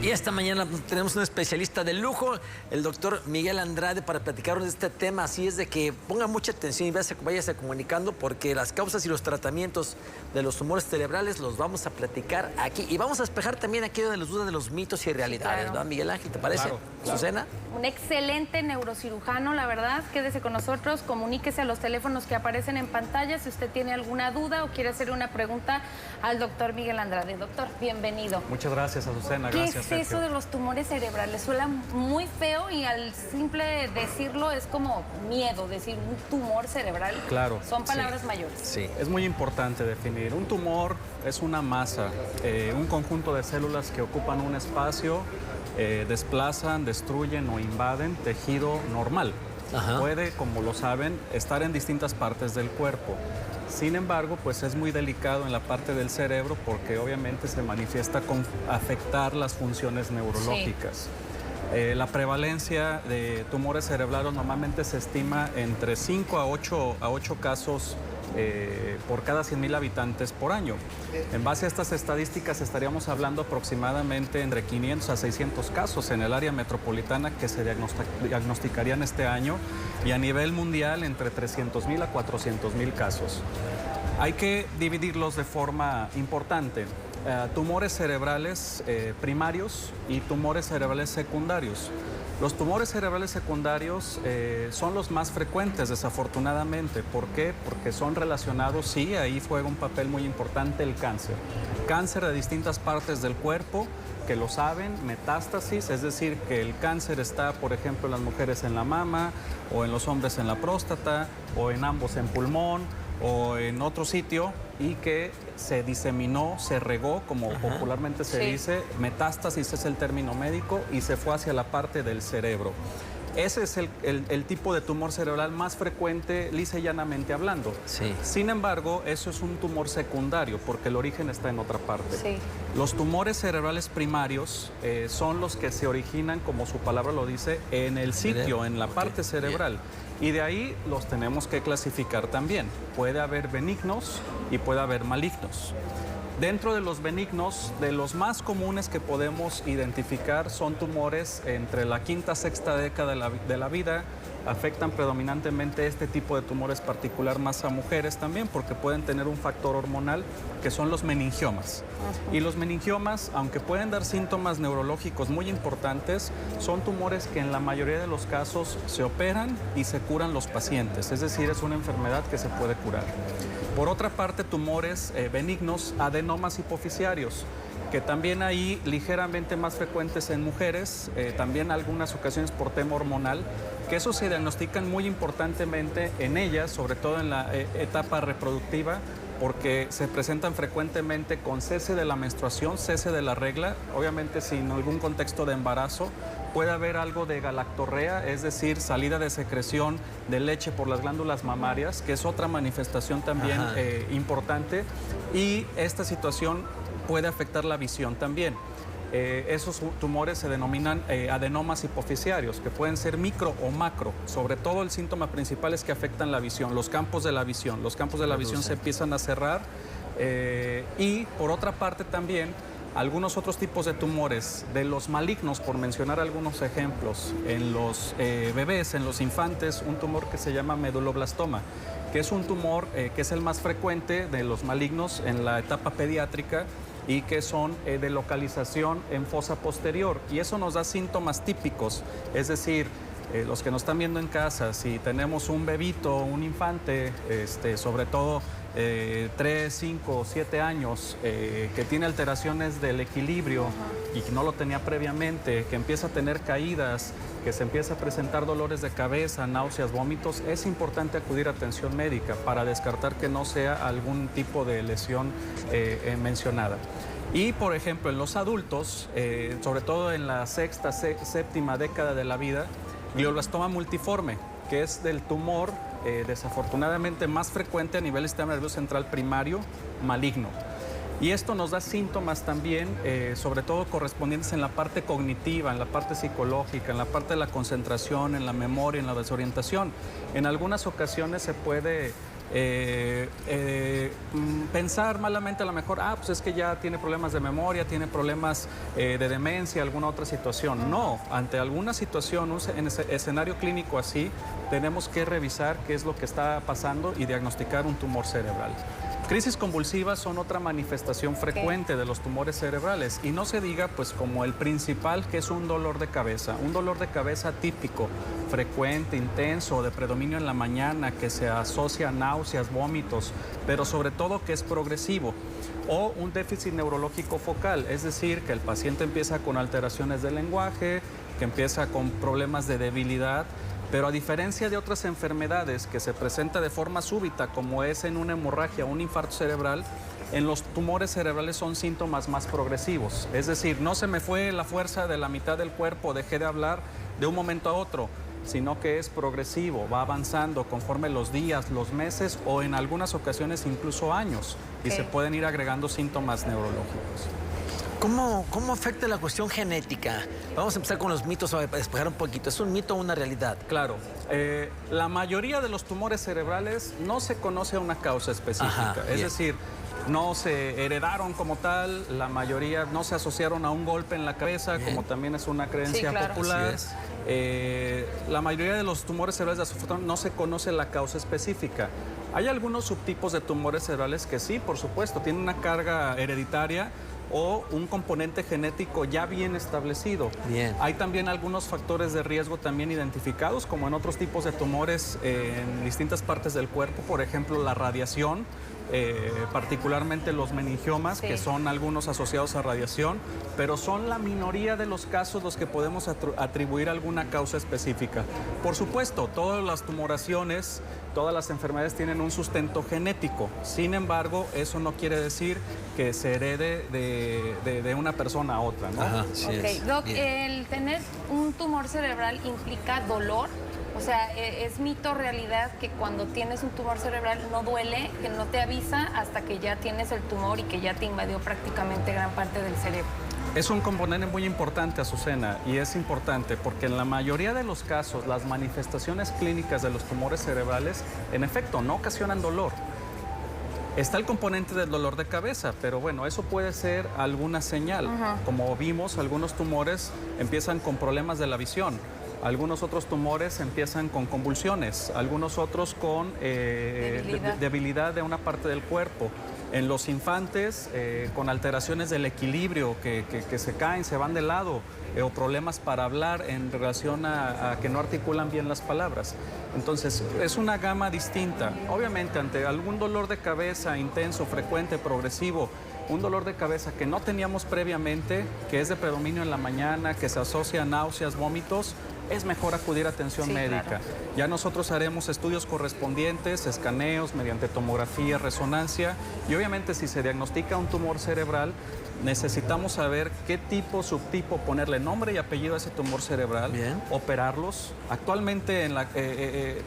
Y esta mañana tenemos un especialista de lujo, el doctor Miguel Andrade, para platicarnos de este tema. Así es de que ponga mucha atención y váyase comunicando, porque las causas y los tratamientos de los tumores cerebrales los vamos a platicar aquí. Y vamos a despejar también aquello de las dudas de los mitos y realidades, claro. ¿verdad, Miguel Ángel? ¿Te parece? Claro, claro. ¿Susana? Un excelente neurocirujano, la verdad. Quédese con nosotros, comuníquese a los teléfonos que aparecen en pantalla si usted tiene alguna duda o quiere hacer una pregunta al doctor Miguel Andrade. Doctor, bienvenido. Muchas gracias, Azucena. ¿Qué Gracias, es Sergio. eso de los tumores cerebrales? Suena muy feo y al simple decirlo es como miedo, decir un tumor cerebral. Claro. Son palabras mayores. Sí. Es muy importante definir. Un tumor es una masa, un conjunto de células que ocupan un espacio, desplazan, destruyen o invaden tejido normal. Ajá. Puede, como lo saben, estar en distintas partes del cuerpo. Sin embargo, pues es muy delicado en la parte del cerebro porque obviamente se manifiesta con afectar las funciones neurológicas. La prevalencia de tumores cerebrales normalmente se estima entre 5 a 8 casos por cada 100,000 habitantes por año. En base a estas estadísticas estaríamos hablando aproximadamente entre 500 a 600 casos en el área metropolitana que se diagnosticarían este año, y a nivel mundial entre 300,000 a 400,000 casos. Hay que dividirlos de forma importante. Tumores cerebrales primarios y tumores cerebrales secundarios. Los tumores cerebrales secundarios son los más frecuentes, desafortunadamente. ¿Por qué? Porque son relacionados, sí, ahí juega un papel muy importante el cáncer. Cáncer de distintas partes del cuerpo, que lo saben, metástasis, es decir, que el cáncer está, por ejemplo, en las mujeres en la mama, o en los hombres en la próstata, o en ambos en pulmón, o en otro sitio, y que se diseminó, se regó, como popularmente se dice. Metástasis es el término médico, y se fue hacia la parte del cerebro. Ese es el tipo de tumor cerebral más frecuente, lisa y llanamente hablando. Sí. Sin embargo, eso es un tumor secundario, porque el origen está en otra parte. Sí. Los tumores cerebrales primarios son los que se originan, como su palabra lo dice, en el sitio, en la parte cerebral. Y de ahí los tenemos que clasificar también. Puede haber benignos y puede haber malignos. Dentro de los benignos, de los más comunes que podemos identificar son tumores entre la quinta a sexta década de la vida. Afectan predominantemente este tipo de tumores particular más a mujeres también, porque pueden tener un factor hormonal, que son los meningiomas. Y los meningiomas, aunque pueden dar síntomas neurológicos muy importantes, son tumores que en la mayoría de los casos se operan y se curan los pacientes. Es decir, es una enfermedad que se puede curar. Por otra parte, tumores benignos, adenomas hipofisiarios, que también ahí ligeramente más frecuentes en mujeres, también algunas ocasiones por tema hormonal, que esos se diagnostican muy importantemente en ellas, sobre todo en la etapa reproductiva, porque se presentan frecuentemente con cese de la menstruación, cese de la regla, obviamente sin algún contexto de embarazo. Puede haber algo de galactorrea, es decir, salida de secreción de leche por las glándulas mamarias, que es otra manifestación también importante, y esta situación puede afectar la visión también. Esos tumores se denominan adenomas hipofisiarios, que pueden ser micro o macro. Sobre todo el síntoma principal es que afectan la visión, los campos de la visión. Los campos de la visión se empiezan a cerrar, y por otra parte también algunos otros tipos de tumores, de los malignos, por mencionar algunos ejemplos, en los bebés, en los infantes, un tumor que se llama meduloblastoma, que es un tumor que es el más frecuente de los malignos en la etapa pediátrica, y que son de localización en fosa posterior, y eso nos da síntomas típicos, es decir, los que nos están viendo en casa, si tenemos un bebito, un infante, sobre todo 3, 5, 7 años, que tiene alteraciones del equilibrio y que no lo tenía previamente, que empieza a tener caídas, que se empieza a presentar dolores de cabeza, náuseas, vómitos, es importante acudir a atención médica para descartar que no sea algún tipo de lesión mencionada. Y, por ejemplo, en los adultos, sobre todo en la sexta, séptima década de la vida, glioblastoma multiforme, que es del tumor desafortunadamente más frecuente a nivel del sistema nervioso central primario, maligno. Y esto nos da síntomas también, sobre todo correspondientes en la parte cognitiva, en la parte psicológica, en la parte de la concentración, en la memoria, en la desorientación. En algunas ocasiones se puede pensar malamente a lo mejor, pues es que ya tiene problemas de memoria, tiene problemas de demencia, alguna otra situación. No, ante alguna situación, en ese escenario clínico así, tenemos que revisar qué es lo que está pasando y diagnosticar un tumor cerebral. Crisis convulsivas son otra manifestación frecuente de los tumores cerebrales y no se diga pues como el principal, que es un dolor de cabeza típico, frecuente, intenso, de predominio en la mañana, que se asocia a náuseas, vómitos, pero sobre todo que es progresivo, o un déficit neurológico focal, es decir, que el paciente empieza con alteraciones del lenguaje, que empieza con problemas de debilidad. Pero a diferencia de otras enfermedades que se presenta de forma súbita, como es en una hemorragia o un infarto cerebral, en los tumores cerebrales son síntomas más progresivos. Es decir, no se me fue la fuerza de la mitad del cuerpo, dejé de hablar de un momento a otro, sino que es progresivo, va avanzando conforme los días, los meses o en algunas ocasiones incluso años, y se pueden ir agregando síntomas neurológicos. ¿Cómo afecta la cuestión genética? Vamos a empezar con los mitos para despejar un poquito. ¿Es un mito o una realidad? Claro. La mayoría de los tumores cerebrales no se conoce una causa específica. Es decir, no se heredaron como tal, la mayoría no se asociaron a un golpe en la cabeza, como también es una creencia popular. La mayoría de los tumores cerebrales no se conoce la causa específica. Hay algunos subtipos de tumores cerebrales que sí, por supuesto, tienen una carga hereditaria o un componente genético ya bien establecido. Hay también algunos factores de riesgo también identificados, como en otros tipos de tumores en distintas partes del cuerpo, por ejemplo, la radiación, particularmente los meningiomas, que son algunos asociados a radiación, pero son la minoría de los casos los que podemos atribuir alguna causa específica. Por supuesto, todas las tumoraciones, todas las enfermedades tienen un sustento genético. Sin embargo, eso no quiere decir que se herede de una persona a otra, ¿no? Doc, ¿el tener un tumor cerebral implica dolor? O sea, ¿es mito o realidad que cuando tienes un tumor cerebral no duele, que no te avisa hasta que ya tienes el tumor y que ya te invadió prácticamente gran parte del cerebro? Es un componente muy importante, Azucena, y es importante porque en la mayoría de los casos las manifestaciones clínicas de los tumores cerebrales, en efecto, no ocasionan dolor. Está el componente del dolor de cabeza, pero bueno, eso puede ser alguna señal. Como vimos, algunos tumores empiezan con problemas de la visión. Algunos otros tumores empiezan con convulsiones, algunos otros con debilidad de una parte del cuerpo. En los infantes, con alteraciones del equilibrio, que se caen, se van de lado, o problemas para hablar en relación a que no articulan bien las palabras. Entonces, es una gama distinta. Obviamente, ante algún dolor de cabeza intenso, frecuente, progresivo, un dolor de cabeza que no teníamos previamente, que es de predominio en la mañana, que se asocia a náuseas, vómitos, es mejor acudir a atención médica. Claro. Ya nosotros haremos estudios correspondientes, escaneos mediante tomografía, resonancia, y obviamente si se diagnostica un tumor cerebral, necesitamos saber qué tipo, subtipo, ponerle nombre y apellido a ese tumor cerebral, operarlos. Actualmente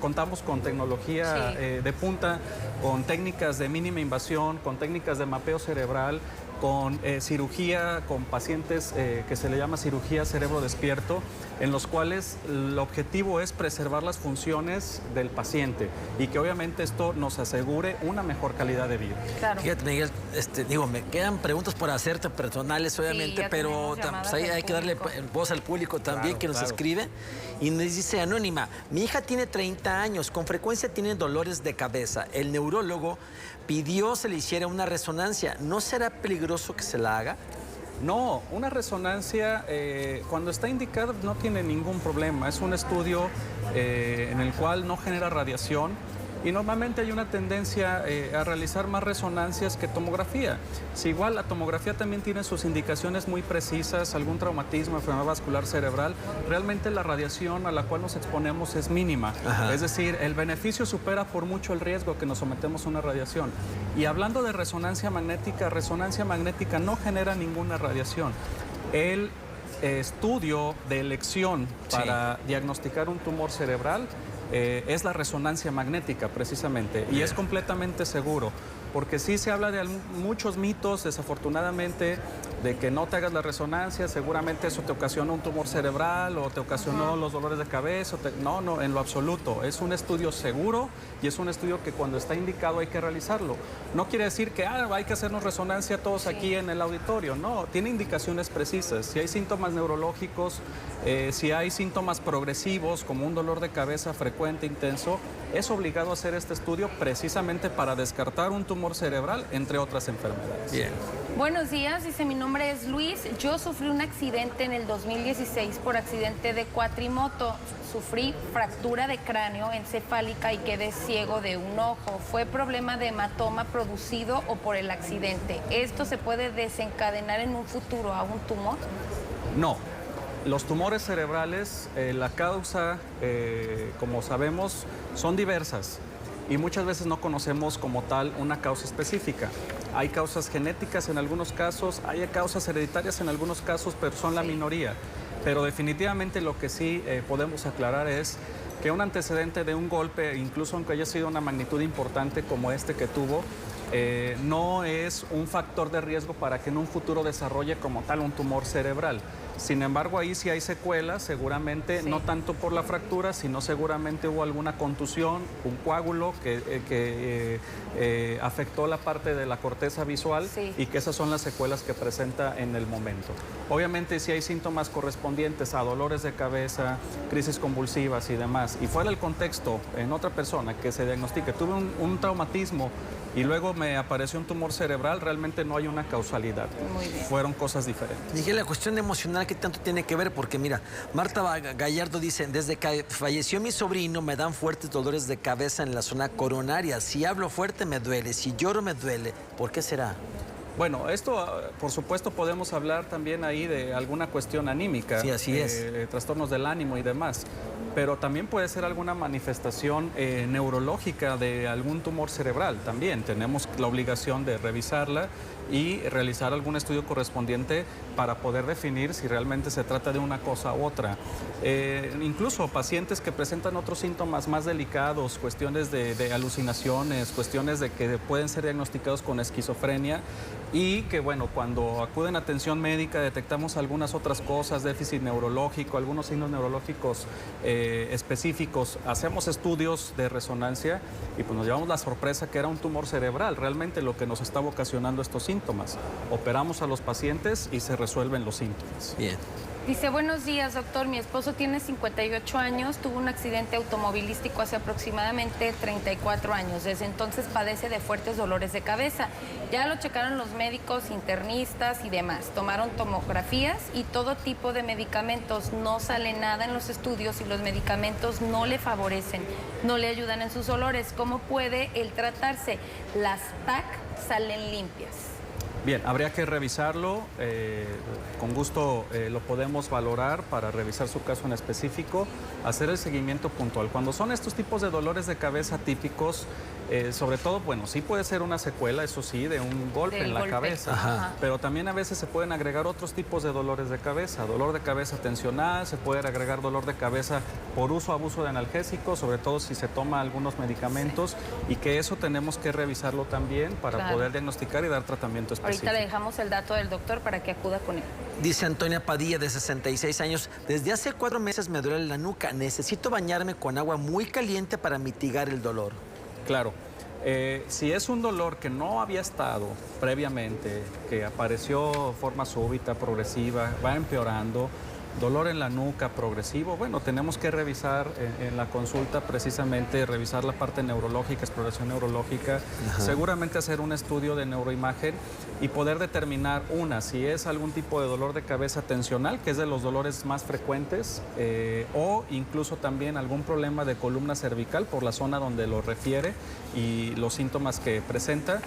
contamos con tecnología de punta, con técnicas de mínima invasión, con técnicas de mapeo cerebral, con cirugía, con pacientes que se le llama cirugía cerebro despierto, en los cuales el objetivo es preservar las funciones del paciente y que obviamente esto nos asegure una mejor calidad de vida. Claro. Fíjate, Miguel, me quedan preguntas por hacerte personales, obviamente, pero pues, hay que darle voz al público también que nos escribe. Y nos dice Anónima, mi hija tiene 30 años, con frecuencia tiene dolores de cabeza. El neurólogo pidió se le hiciera una resonancia. ¿No será peligroso que se la haga? No, una resonancia cuando está indicada no tiene ningún problema. Es un estudio en el cual no genera radiación y normalmente hay una tendencia a realizar más resonancias que tomografía. Si igual la tomografía también tiene sus indicaciones muy precisas, algún traumatismo, enfermedad vascular cerebral, realmente la radiación a la cual nos exponemos es mínima. Es decir, el beneficio supera por mucho el riesgo que nos sometemos a una radiación. Y hablando de resonancia magnética no genera ninguna radiación. El estudio de elección para diagnosticar un tumor cerebral es la resonancia magnética, precisamente, y es completamente seguro, porque sí se habla de muchos mitos, desafortunadamente, de que no te hagas la resonancia, seguramente eso te ocasionó un tumor cerebral o te ocasionó los dolores de cabeza. No, en lo absoluto. Es un estudio seguro y es un estudio que cuando está indicado hay que realizarlo. No quiere decir que hay que hacernos resonancia todos aquí en el auditorio. No, tiene indicaciones precisas. Si hay síntomas neurológicos, si hay síntomas progresivos como un dolor de cabeza frecuente, intenso, es obligado a hacer este estudio precisamente para descartar un tumor cerebral, entre otras enfermedades. Bien. Buenos días, dice, mi nombre es Luis. Yo sufrí un accidente en el 2016 por accidente de cuatrimoto. Sufrí fractura de cráneo encefálica y quedé ciego de un ojo. ¿Fue problema de hematoma producido o por el accidente? ¿Esto se puede desencadenar en un futuro a un tumor? No. Los tumores cerebrales, la causa, como sabemos, son diversas y muchas veces no conocemos como tal una causa específica. Hay causas genéticas en algunos casos, hay causas hereditarias en algunos casos, pero son la minoría. Pero definitivamente lo que sí podemos aclarar es que un antecedente de un golpe, incluso aunque haya sido una magnitud importante como este que tuvo, no es un factor de riesgo para que en un futuro desarrolle como tal un tumor cerebral. Sin embargo, ahí sí hay secuelas, seguramente, no tanto por la fractura, sino seguramente hubo alguna contusión, un coágulo que afectó la parte de la corteza visual y que esas son las secuelas que presenta en el momento. Obviamente, si hay síntomas correspondientes a dolores de cabeza, crisis convulsivas y demás, y fuera el contexto en otra persona que se diagnostique, tuve un traumatismo y luego me apareció un tumor cerebral, realmente no hay una causalidad. Muy bien. Fueron cosas diferentes. Miguel, la cuestión emocional, ¿qué tanto tiene que ver? Porque mira, Marta Gallardo dice, desde que falleció mi sobrino me dan fuertes dolores de cabeza en la zona coronaria. Si hablo fuerte me duele, si lloro me duele. ¿Por qué será? Bueno, esto, por supuesto, podemos hablar también ahí de alguna cuestión anímica. Sí, así es. Trastornos del ánimo y demás. Pero también puede ser alguna manifestación neurológica de algún tumor cerebral. También tenemos la obligación de revisarla y realizar algún estudio correspondiente para poder definir si realmente se trata de una cosa u otra. Incluso pacientes que presentan otros síntomas más delicados, cuestiones de alucinaciones, cuestiones de que pueden ser diagnosticados con esquizofrenia y que, bueno, cuando acuden a atención médica detectamos algunas otras cosas, déficit neurológico, algunos signos neurológicos específicos, hacemos estudios de resonancia y pues nos llevamos la sorpresa que era un tumor cerebral, realmente lo que nos estaba ocasionando estos síntomas. Operamos a los pacientes y se resuelven los síntomas. Bien. Dice, buenos días, doctor. Mi esposo tiene 58 años, tuvo un accidente automovilístico hace aproximadamente 34 años. Desde entonces padece de fuertes dolores de cabeza. Ya lo checaron los médicos, internistas y demás. Tomaron tomografías y todo tipo de medicamentos. No sale nada en los estudios y los medicamentos no le favorecen, no le ayudan en sus dolores. ¿Cómo puede él tratarse? Las TAC salen limpias. Bien, habría que revisarlo, con gusto lo podemos valorar para revisar su caso en específico, hacer el seguimiento puntual. Cuando son estos tipos de dolores de cabeza típicos, sobre todo, bueno, sí puede ser una secuela, eso sí, de un golpe en la cabeza, Ajá. pero también a veces se pueden agregar otros tipos de dolores de cabeza, dolor de cabeza tensional, se puede agregar dolor de cabeza por uso o abuso de analgésicos, sobre todo si se toma algunos medicamentos, y que eso tenemos que revisarlo también para poder diagnosticar y dar tratamiento específico. Ahorita le dejamos el dato del doctor para que acuda con él. Dice Antonia Padilla, de 66 años, desde hace 4 meses me duele la nuca. Necesito bañarme con agua muy caliente para mitigar el dolor. Claro. Si es un dolor que no había estado previamente, que apareció de forma súbita, progresiva, va empeorando, dolor en la nuca progresivo, bueno, tenemos que revisar en la consulta precisamente, revisar la parte neurológica, exploración neurológica, seguramente hacer un estudio de neuroimagen y poder determinar si es algún tipo de dolor de cabeza tensional, que es de los dolores más frecuentes, o incluso también algún problema de columna cervical por la zona donde lo refiere y los síntomas que presenta,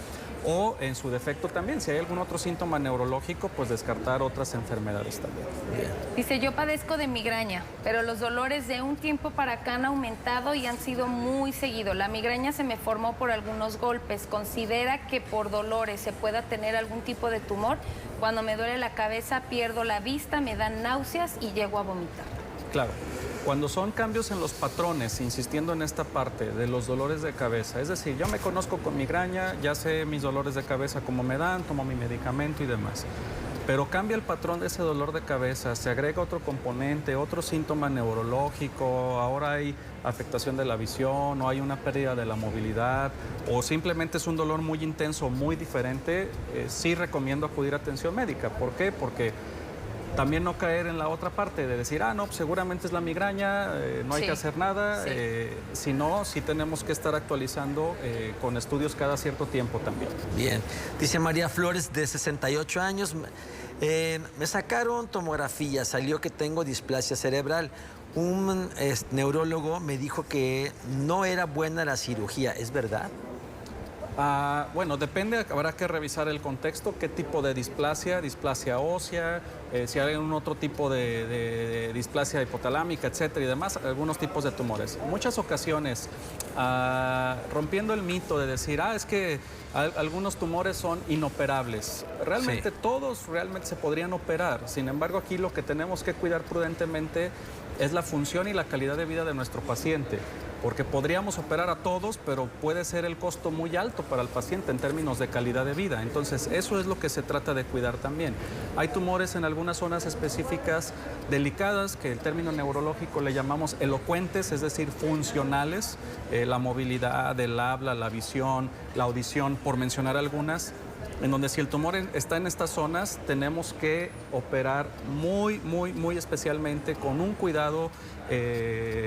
o en su defecto también, si hay algún otro síntoma neurológico, pues descartar otras enfermedades también. Bien. Dice, yo padezco de migraña, pero los dolores de un tiempo para acá han aumentado y han sido muy seguidos. La migraña se me formó por algunos golpes. ¿Considera que por dolores se pueda tener algún tipo de tumor? Cuando me duele la cabeza, pierdo la vista, me dan náuseas y llego a vomitar. Claro. Cuando son cambios en los patrones, insistiendo en esta parte de los dolores de cabeza, es decir, yo me conozco con migraña, ya sé mis dolores de cabeza cómo me dan, tomo mi medicamento y demás. pero cambia el patrón de ese dolor de cabeza, se agrega otro componente, otro síntoma neurológico, ahora hay afectación de la visión, o hay una pérdida de la movilidad, o simplemente es un dolor muy intenso, muy diferente, sí recomiendo acudir a atención médica. ¿Por qué? Porque también no caer en la otra parte de decir, no, pues seguramente es la migraña, no hay que hacer nada, sino sí tenemos que estar actualizando con estudios cada cierto tiempo también. Bien, dice María Flores, de 68 años, me sacaron tomografía, salió que tengo displasia cerebral. Un neurólogo me dijo que no era buena la cirugía, ¿es verdad? Bueno, depende, habrá que revisar el contexto, qué tipo de displasia ósea, si hay algún otro tipo de displasia hipotalámica, etcétera, y demás, algunos tipos de tumores. En muchas ocasiones, rompiendo el mito de decir, es que algunos tumores son inoperables. Realmente todos realmente se podrían operar. Sin embargo, aquí lo que tenemos que cuidar prudentemente es la función y la calidad de vida de nuestro paciente, porque podríamos operar a todos, pero puede ser el costo muy alto para el paciente en términos de calidad de vida. Entonces, eso es lo que se trata de cuidar también. Hay tumores en algunas zonas específicas delicadas, que el término neurológico le llamamos elocuentes, es decir, funcionales, la movilidad, el habla, la visión, la audición, por mencionar algunas, en donde si el tumor está en estas zonas, tenemos que operar muy especialmente con un cuidado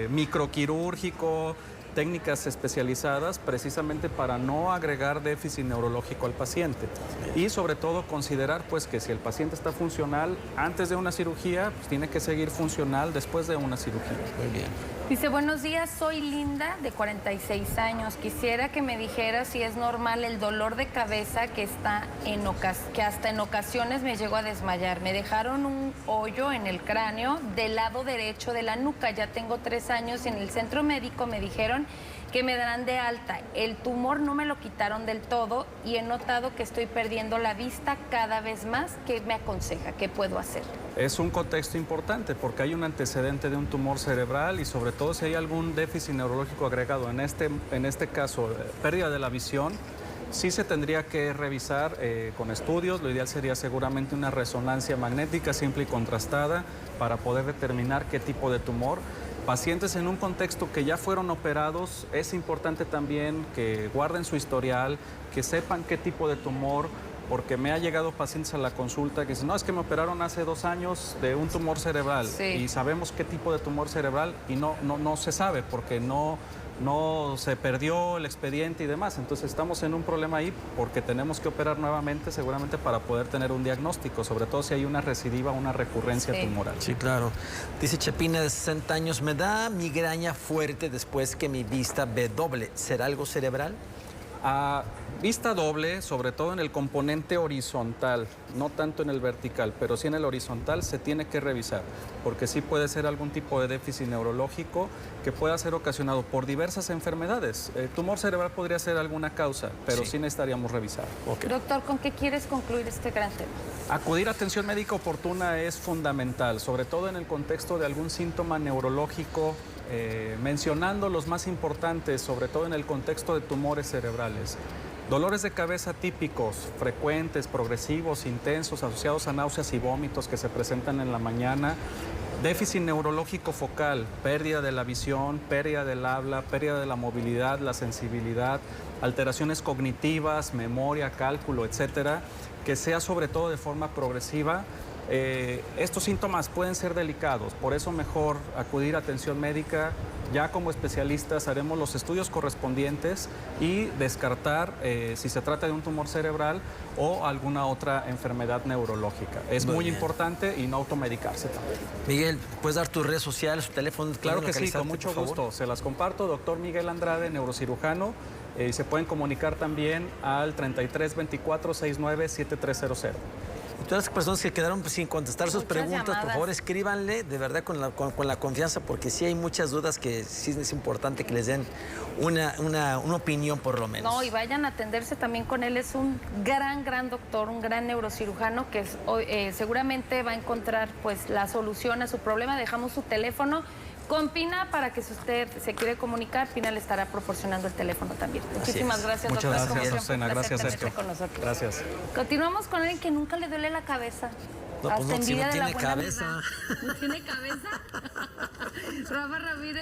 microquirúrgico, técnicas especializadas, precisamente para no agregar déficit neurológico al paciente. Y sobre todo considerar pues que si el paciente está funcional antes de una cirugía, pues tiene que seguir funcional después de una cirugía. Muy bien. Dice, buenos días, soy Linda, de 46 años. Quisiera que me dijera si es normal el dolor de cabeza que hasta en ocasiones me llego a desmayar. Me dejaron un hoyo en el cráneo del lado derecho de la nuca. Ya tengo 3 años y en el centro médico me dijeron que me darán de alta. El tumor no me lo quitaron del todo y he notado que estoy perdiendo la vista cada vez más. ¿Qué me aconseja? ¿Qué puedo hacer? Es un contexto importante porque hay un antecedente de un tumor cerebral y sobre todo si hay algún déficit neurológico agregado, en este caso pérdida de la visión, sí se tendría que revisar con estudios. Lo ideal sería seguramente una resonancia magnética simple y contrastada para poder determinar qué tipo de tumor. Pacientes en un contexto que ya fueron operados, es importante también que guarden su historial, que sepan qué tipo de tumor, porque me ha llegado pacientes a la consulta que dicen, no, es que me operaron hace 2 años de un tumor cerebral y sabemos qué tipo de tumor cerebral y no se sabe porque no se perdió el expediente y demás. Entonces estamos en un problema ahí porque tenemos que operar nuevamente seguramente para poder tener un diagnóstico, sobre todo si hay una recidiva, una recurrencia tumoral. Sí, claro. Dice Chepina, de 60 años, me da migraña fuerte después que mi vista ve doble. ¿Será algo cerebral? Vista doble, sobre todo en el componente horizontal, no tanto en el vertical, pero sí en el horizontal se tiene que revisar, porque sí puede ser algún tipo de déficit neurológico que pueda ser ocasionado por diversas enfermedades. El tumor cerebral podría ser alguna causa, pero sí necesitaríamos revisar. Doctor, ¿con qué quieres concluir este gran tema? Acudir a atención médica oportuna es fundamental, sobre todo en el contexto de algún síntoma neurológico, mencionando los más importantes, sobre todo en el contexto de tumores cerebrales. Dolores de cabeza típicos, frecuentes, progresivos, intensos, asociados a náuseas y vómitos que se presentan en la mañana. Déficit neurológico focal, pérdida de la visión, pérdida del habla, pérdida de la movilidad, la sensibilidad, alteraciones cognitivas, memoria, cálculo, etcétera, que sea sobre todo de forma progresiva. Estos síntomas pueden ser delicados, por eso mejor acudir a atención médica. Ya como especialistas haremos los estudios correspondientes y descartar si se trata de un tumor cerebral o alguna otra enfermedad neurológica. Es muy importante y no automedicarse también. Miguel, ¿puedes dar tus redes sociales, tu teléfono? Claro que sí, con mucho gusto. Se las comparto, doctor Miguel Andrade, neurocirujano. Se pueden comunicar también al 33 24 69 7300. Todas las personas que quedaron sin contestar sus preguntas, llamadas. por favor escríbanle de verdad con la confianza, porque sí hay muchas dudas que sí es importante que les den una opinión por lo menos. No, y vayan a atenderse también con él. Es un gran doctor, un gran neurocirujano que seguramente va a encontrar pues la solución a su problema. Dejamos su teléfono con Pina para que si usted se quiere comunicar, Pina le estará proporcionando el teléfono también. Muchísimas gracias, Muchas doctor. gracias, Como Azucena. siempre, un placer Gracias, tenerte Sergio. con nosotros. Gracias. Continuamos con alguien que nunca le duele la cabeza. No, pues Hasta no, si envidia no de la tiene buena cabeza. vida. ¿No tiene cabeza? Rafa Ramírez.